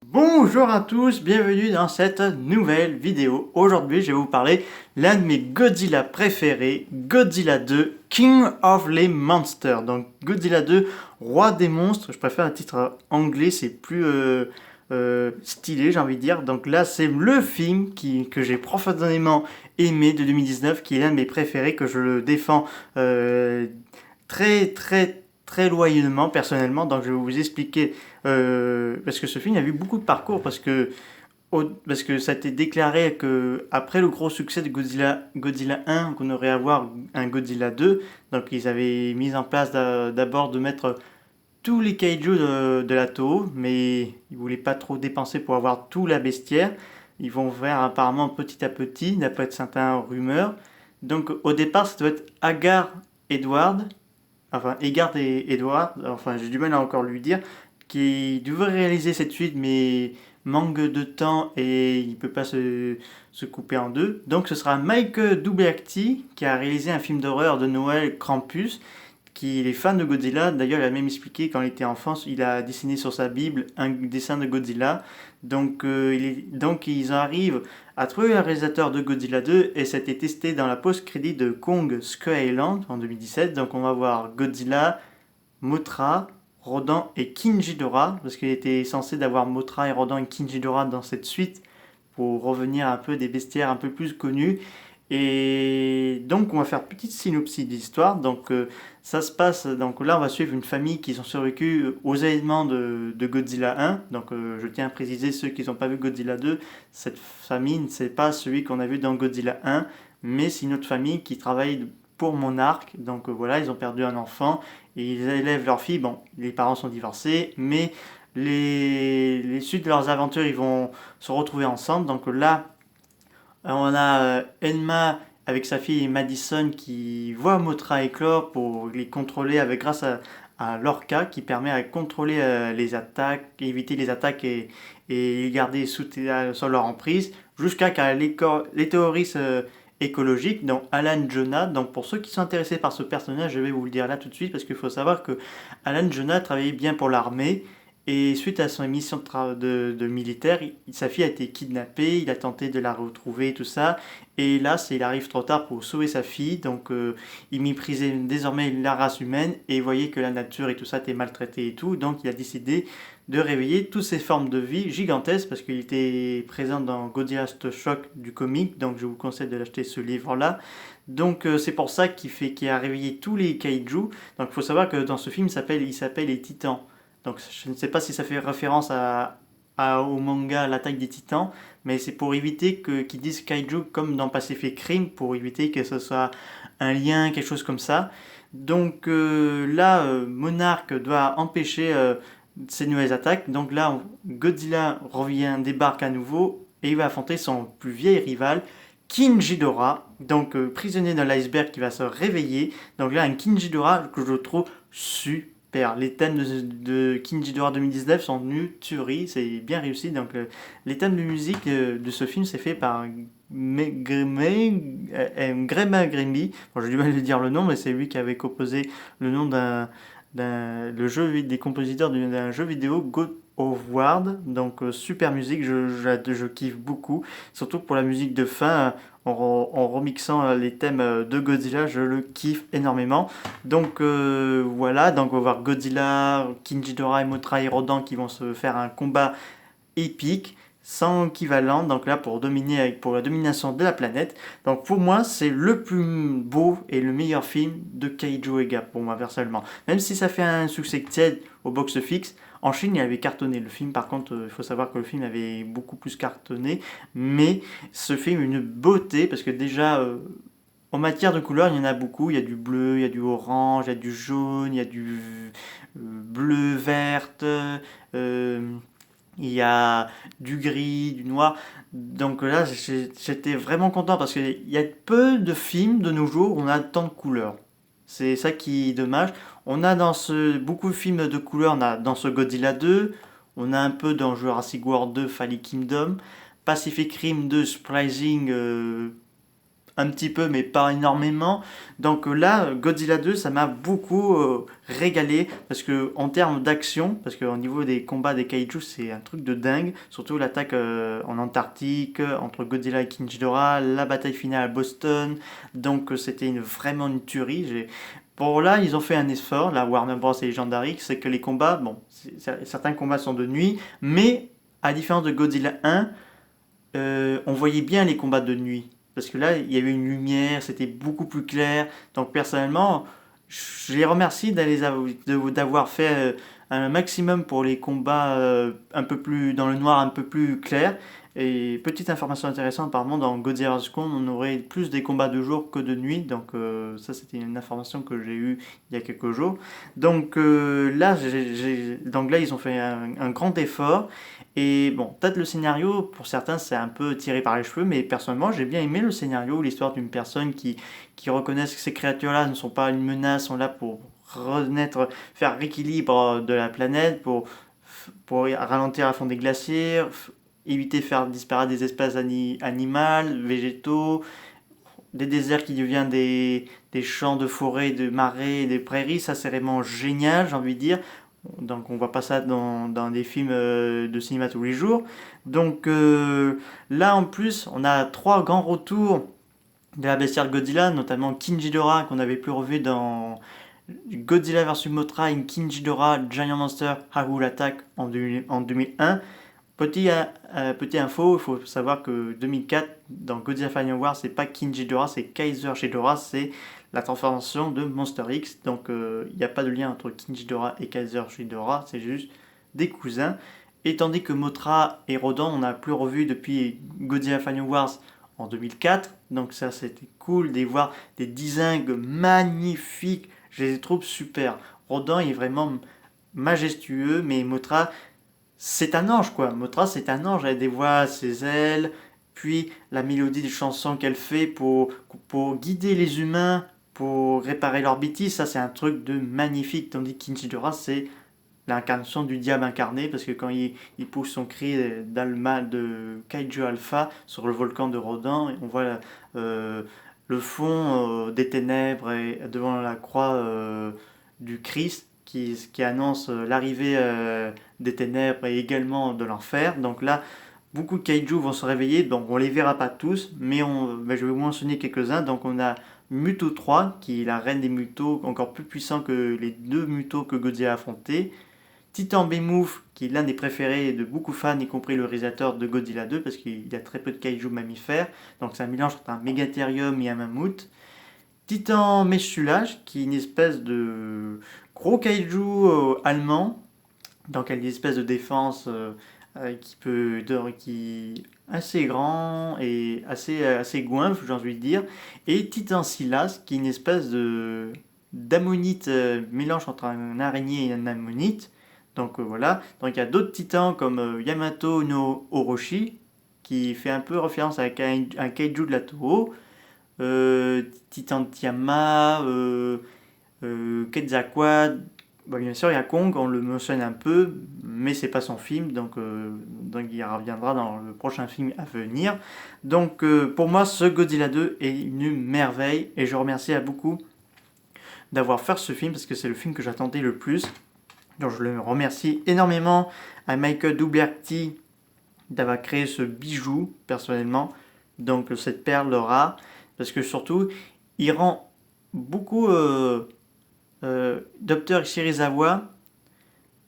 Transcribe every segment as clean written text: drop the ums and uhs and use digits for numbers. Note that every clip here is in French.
Bonjour à tous, bienvenue dans cette nouvelle vidéo. Aujourd'hui, je vais vous parler l'un de mes Godzilla préférés, Godzilla 2, King of the Monsters. Donc Godzilla 2, roi des monstres. Je préfère un titre anglais, c'est plus stylé, j'ai envie de dire. Donc là, c'est le film que j'ai profondément aimé de 2019, qui est l'un de mes préférés, que je le défends très loyalement personnellement. Donc je vais vous expliquer parce que ce film a eu beaucoup de parcours parce que ça a été déclaré que après le gros succès de Godzilla 1 qu'on aurait à avoir un Godzilla 2. Donc ils avaient mis en place d'abord de mettre tous les kaiju de la Toho, mais ils voulaient pas trop dépenser pour avoir tout la bestiaire. Ils vont faire apparemment petit à petit, d'après certaines rumeurs. Donc au départ, ça doit être Agar Edward, enfin Egard et Edward, enfin j'ai du mal à encore lui dire, qui devrait réaliser cette suite, mais manque de temps et il peut pas se couper en deux. Donc ce sera Mike Dougherty qui a réalisé un film d'horreur de Noël, Krampus, qui est fan de Godzilla. D'ailleurs, il a même expliqué quand il était enfant, il a dessiné sur sa Bible un dessin de Godzilla. Donc ils arrivent à trouver un réalisateur de Godzilla 2 et ça a été testé dans la post-crédit de Kong Skull Island en 2017. Donc on va voir Godzilla, Mothra, Rodan et Kingidora, parce qu'il était censé d'avoir Mothra et Rodan et Kingidora dans cette suite pour revenir un peu des bestiaires un peu plus connus. Et donc on va faire petite synopsis de l'histoire. Donc ça se passe, donc là on va suivre une famille qui ont survécu aux événements de Godzilla 1. Donc je tiens à préciser ceux qui n'ont pas vu Godzilla 2, cette famille c'est pas celui qu'on a vu dans Godzilla 1, mais c'est une autre famille qui travaille pour Monarch. Donc voilà, ils ont perdu un enfant et ils élèvent leur fille. Bon, les parents sont divorcés, mais les suites de leurs aventures, ils vont se retrouver ensemble. Donc là, on a Enma avec sa fille Madison qui voit Mothra éclore pour les contrôler grâce à l'Orca qui permet à contrôler les attaques, éviter les attaques et les garder sur leur emprise jusqu'à les terroristes écologiques, donc Alan Jonah. Donc pour ceux qui sont intéressés par ce personnage, je vais vous le dire là tout de suite parce qu'il faut savoir que Alan Jonah travaillait bien pour l'armée. Et suite à son émission de militaire, sa fille a été kidnappée, il a tenté de la retrouver, tout ça. Et là, il arrive trop tard pour sauver sa fille. Donc, il méprisait désormais la race humaine et il voyait que la nature et tout ça était maltraité et tout. Donc, il a décidé de réveiller toutes ces formes de vie gigantesques parce qu'il était présent dans Godzilla Shock du comic. Donc, je vous conseille de l'acheter ce livre-là. Donc, c'est pour ça qu'il a réveillé tous les kaiju. Donc, il faut savoir que dans ce film, il s'appelle les Titans. Donc je ne sais pas si ça fait référence au manga L'attaque des Titans, mais c'est pour éviter qu'ils disent kaiju comme dans Pacific Rim, pour éviter que ce soit un lien, quelque chose comme ça. Donc là, Monarch doit empêcher ces nouvelles attaques. Donc là, Godzilla débarque à nouveau et il va affronter son plus vieil rival, King Ghidorah, donc prisonnier dans l'iceberg qui va se réveiller. Donc là, un King Ghidorah que je trouve super. Les thèmes de King Ghidorah 2019 sont venus tuerie, c'est bien réussi. Donc les thèmes de musique de ce film, c'est fait par Grema Grimby. Bon, j'ai du mal à dire le nom, mais c'est lui qui avait composé le nom des compositeurs d'un jeu vidéo, God of War. Donc super musique, je kiffe beaucoup, surtout pour la musique de fin. En remixant les thèmes de Godzilla, je le kiffe énormément. Donc voilà, donc on va voir Godzilla, King Ghidorah et Mothra et Rodan qui vont se faire un combat épique sans équivalent, donc là pour la domination de la planète. Donc pour moi c'est le plus beau et le meilleur film de Kaiju Ega pour moi personnellement. Même si ça fait un succès tiède au box-office, en Chine il avait cartonné le film. Par contre il faut savoir que le film avait beaucoup plus cartonné, mais ce film est une beauté parce que déjà en matière de couleurs il y en a beaucoup. Il y a du bleu, il y a du orange, il y a du jaune, il y a du bleu verte. Il y a du gris, du noir. Donc là, j'étais vraiment content parce qu'il y a peu de films de nos jours où on a tant de couleurs. C'est ça qui est dommage. On a beaucoup de films de couleurs. On a dans ce Godzilla 2, on a un peu dans Jurassic World 2, Fallen Kingdom, Pacific Rim 2, Surprising un petit peu, mais pas énormément. Donc là, Godzilla 2, ça m'a beaucoup régalé parce que en termes d'action, parce qu'au niveau des combats des kaiju, c'est un truc de dingue. Surtout l'attaque en Antarctique entre Godzilla et King Ghidorah, la bataille finale à Boston. Donc c'était vraiment une tuerie. Bon, là, ils ont fait un effort, la Warner Bros. Et Legendary, c'est que les combats, bon, certains combats sont de nuit, mais à différence de Godzilla 1, on voyait bien les combats de nuit. Parce que là, il y avait une lumière, c'était beaucoup plus clair. Donc personnellement, je les remercie d'avoir fait un maximum pour les combats un peu plus dans le noir, un peu plus clair. Et petite information intéressante, apparemment dans Godzilla vs Kong, on aurait plus des combats de jour que de nuit. Donc ça, c'était une information que j'ai eue il y a quelques jours. Donc donc là, ils ont fait un grand effort. Et bon, peut-être le scénario, pour certains, c'est un peu tiré par les cheveux, mais personnellement, j'ai bien aimé le scénario, l'histoire d'une personne qui reconnaisse que ces créatures-là ne sont pas une menace, sont là pour renaître, faire l'équilibre de la planète, pour ralentir la fonte des glaciers, éviter de faire disparaître des espèces animales, végétaux, des déserts qui deviennent des champs de forêt, de marais, des prairies. Ça, c'est vraiment génial, j'ai envie de dire. Donc on voit pas ça dans des films de cinéma tous les jours. Donc là en plus on a trois grands retours de la bestiale Godzilla, notamment King Ghidorah qu'on avait pu revu dans Godzilla vs Mothra et King Ghidorah Giant Monster Howler Attack en 2001. Petit info, il faut savoir que 2004, dans Godzilla Final War, c'est pas King Ghidorah, c'est Kaiser Ghidorah, c'est la transformation de Monster X. Donc il n'y a pas de lien entre King Ghidorah et Kaiser Ghidorah, c'est juste des cousins. Et tandis que Mothra et Rodan, on n'a plus revu depuis Godzilla Final Wars en 2004. Donc ça, c'était cool de voir des designs magnifiques. Je les trouve super. Rodan est vraiment majestueux, mais Mothra, c'est un ange quoi. Mothra c'est un ange, elle dévoile ses ailes, puis la mélodie des chansons qu'elle fait pour guider les humains, pour réparer leurs bêtises, ça c'est un truc de magnifique. Tandis que Kinshidora c'est l'incarnation du diable incarné, parce que quand il pousse son cri d'Alma de Kaiju Alpha sur le volcan de Rodan, on voit le fond des ténèbres et devant la croix du Christ qui annonce l'arrivée des ténèbres et également de l'enfer. Donc là, beaucoup de kaiju vont se réveiller, donc on les verra pas tous, mais je vais vous mentionner quelques-uns. Donc on a Muto 3, qui est la reine des mutos, encore plus puissant que les deux mutos que Godzilla a affrontés. Titan Behemoth, qui est l'un des préférés de beaucoup de fans, y compris le réalisateur de Godzilla 2, parce qu'il y a très peu de kaiju mammifères. Donc c'est un mélange entre un mégathérium et un mammouth. Titan Messulage, qui est une espèce de gros kaiju allemand, donc elle a une espèce de défense qui est assez grand et assez goinfre, j'ai envie de dire. Et Titan Silas, qui est une espèce d'ammonite, mélange entre un araignée et un ammonite. Donc voilà. Donc il y a d'autres titans comme Yamato no Orochi, qui fait un peu référence à un kaiju de la Toho. Titan Tiama, Quetzalcoatl. Bon, bien sûr, il y a Kong, on le mentionne un peu, mais c'est pas son film, donc il reviendra dans le prochain film à venir. Donc pour moi, ce Godzilla 2 est une merveille, et je remercie à beaucoup d'avoir fait ce film, parce que c'est le film que j'attendais le plus. Donc je le remercie énormément à Michael Dougherty d'avoir créé ce bijou, personnellement, donc cette perle rare, parce que surtout, il rend beaucoup Dr. Shirizawa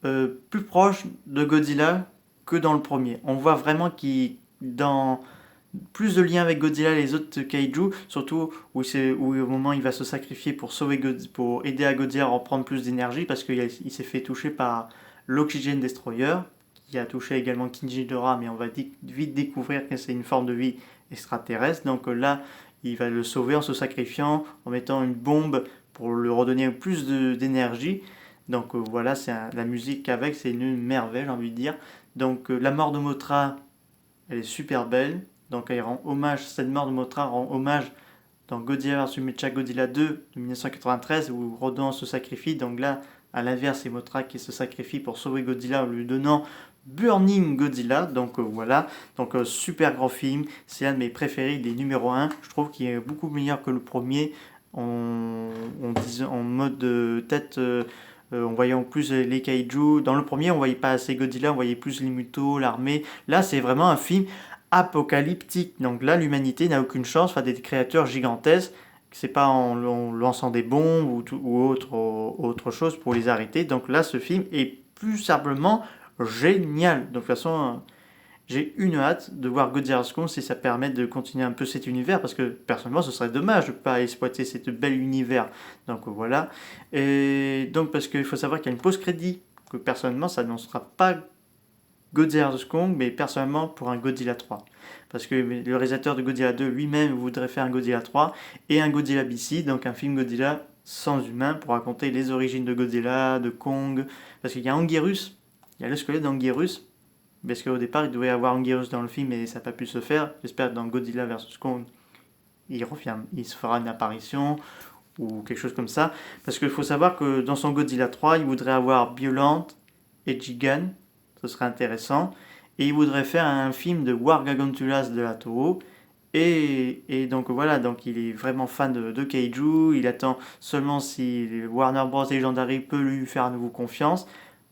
plus proche de Godzilla que dans le premier. On voit vraiment qu'il dans plus de liens avec Godzilla et les autres kaiju, surtout où au moment où il va se sacrifier pour pour aider à Godzilla à reprendre plus d'énergie, parce qu'il s'est fait toucher par l'Oxygen Destroyer, qui a touché également King Ghidorah, mais on va vite découvrir que c'est une forme de vie extraterrestre. Donc là, il va le sauver en se sacrifiant, en mettant une bombe pour lui redonner plus d'énergie. Donc voilà, la musique avec, c'est une merveille, j'ai envie de dire. Donc la mort de Mothra, elle est super belle. Donc elle rend hommage, cette mort de Mothra rend hommage dans Godzilla vs Mechagodzilla 2 de 1993 où Rodan se sacrifie. Donc là, à l'inverse, c'est Mothra qui se sacrifie pour sauver Godzilla en lui donnant Burning Godzilla. Donc voilà, donc super grand film, c'est un de mes préférés, il est numéro un. Je trouve qu'il est beaucoup meilleur que le premier en mode tête. On voyait en plus les kaiju. Dans le premier, on voyait pas assez Godzilla, on voyait plus les mutos, l'armée. Là, c'est vraiment un film apocalyptique. Donc là, l'humanité n'a aucune chance face à des créatures gigantesques. C'est pas en lançant des bombes ou autre chose pour les arrêter. Donc là, ce film est plus simplement génial. Donc de toute façon, j'ai une hâte de voir Godzilla vs Kong si ça permet de continuer un peu cet univers, parce que personnellement ce serait dommage de ne pas exploiter cet bel univers. Donc voilà. Et donc parce qu'il faut savoir qu'il y a une post-crédit, que personnellement ça n'annoncera pas Godzilla vs Kong, mais personnellement pour un Godzilla 3. Parce que le réalisateur de Godzilla 2 lui-même voudrait faire un Godzilla 3 et un Godzilla BC, donc un film Godzilla sans humain pour raconter les origines de Godzilla, de Kong. Parce qu'il y a Anguirus, il y a le squelette d'Anguirus, parce qu'au départ il devait y avoir Anguirus dans le film et ça n'a pas pu se faire. J'espère que dans Godzilla vs Kong il se fera une apparition ou quelque chose comme ça. Parce qu'il faut savoir que dans son Godzilla 3, il voudrait avoir Biollante et Gigan, ce serait intéressant. Et il voudrait faire un film de War Gargantulas de la Toho. Et donc voilà, donc il est vraiment fan de Kaiju. Il attend seulement si Warner Bros. Et Legendary peut lui faire à nouveau confiance.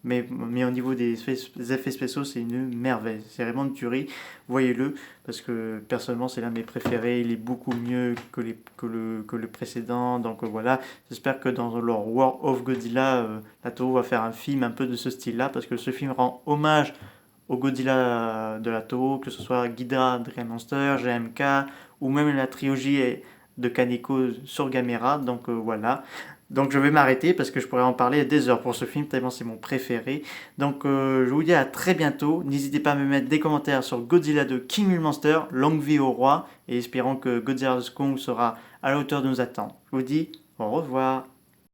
Mais au niveau des effets spéciaux, c'est une merveille. C'est vraiment une tuerie. Voyez-le, parce que personnellement, c'est l'un de mes préférés. Il est beaucoup mieux que le précédent. Donc voilà, j'espère que dans leur War of Godzilla, la Toho va faire un film un peu de ce style-là, parce que ce film rend hommage au Godzilla de la Toho, que ce soit Ghidorah, Dream Monster, GMK, ou même la trilogie de Kaneko sur Gamera. Donc voilà. Donc je vais m'arrêter parce que je pourrais en parler des heures pour ce film, tellement c'est mon préféré. Donc je vous dis à très bientôt. N'hésitez pas à me mettre des commentaires sur Godzilla 2 King Will Monster, longue vie au roi, et espérons que Godzilla vs Kong sera à la hauteur de nos attentes. Je vous dis au revoir.